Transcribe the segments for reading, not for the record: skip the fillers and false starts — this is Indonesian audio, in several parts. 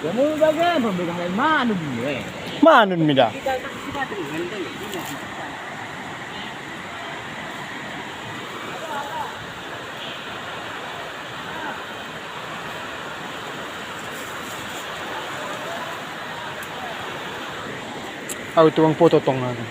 Ya mau bagian pembegang lain mana gue? Manun mi da. Kita tinggal deh. Aw tuwang foto tong ano.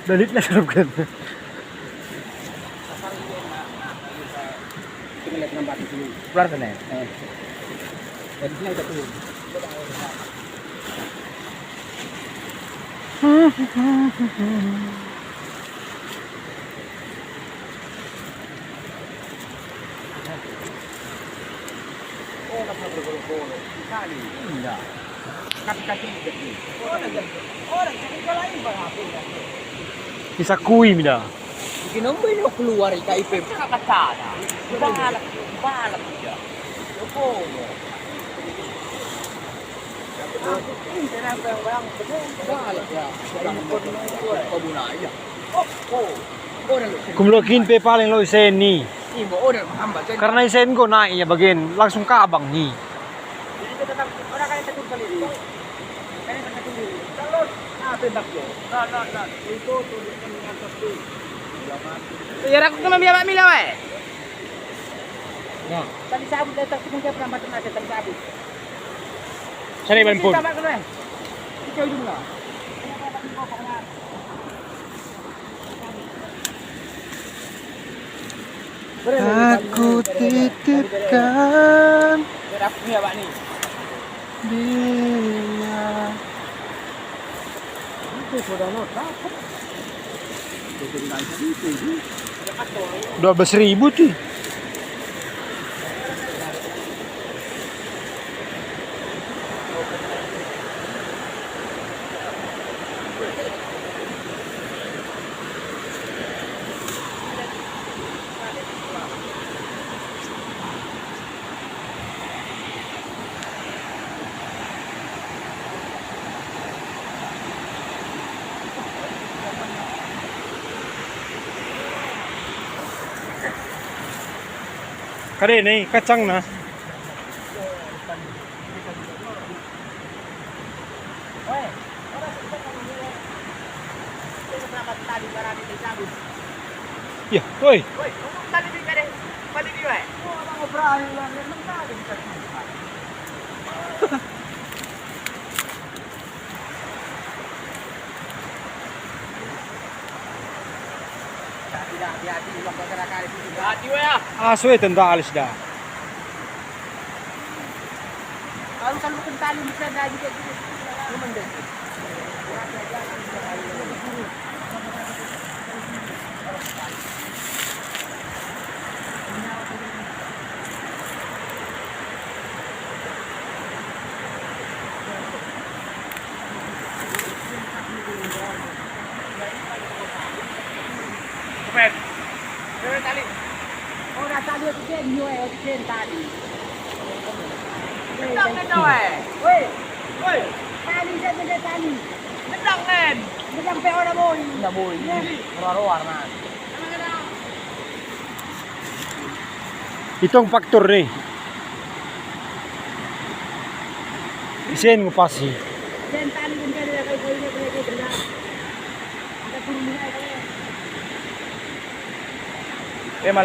Dalit na sarap kan. Tinggal ng bati dulu. Keluar sana ya. Dan sini udah turun. Oh, nggak bergolong-golong. Sekali. Enggak. Kaki-kaki gede. Orang jadi lain berapa? Isa kuy mi da. Ginombo yung keluar KIP kakacada. Balak dia. Opo. Balak ya. Pabunaya. Kumlokin pe paling lo isen ni. Imo order hamba. Karena isen ko na iya bagian langsung kabang ni. Jadi kita tetap orang kaya tetap kali ini. Kaya tetap kali. Kalau tembak yo. Nah. Itu tulisan yang atas tu. Ya aku kena biar mak mila weh. Ya. Tali sabut datang tu mungkin pernah macam ada tali sabut. Sana ban pun. Tambah kena. Kita ujung lah. Aku titipkan Biar aku punya Pak ni. dia. Itu sudah nota. Itu tinggal itu. 12.000 tuh. Kare nih kacang na. Ya, woi. Aso itu ndak alis dah. Kalau tali bisa lagi kayak gitu. Memang deh. Cepet. Cepet tali. Oh, dah tali tu kan tu tali. Nendang nen weh. Woi. Tali saya tali. Nendang nen. Nendang pe ora boy. Ndak boy. Roar-roar man. Itong faktor nih. Isen mo pasi. Sen tali kan dia kayak gini kayak gitu. Ada kurung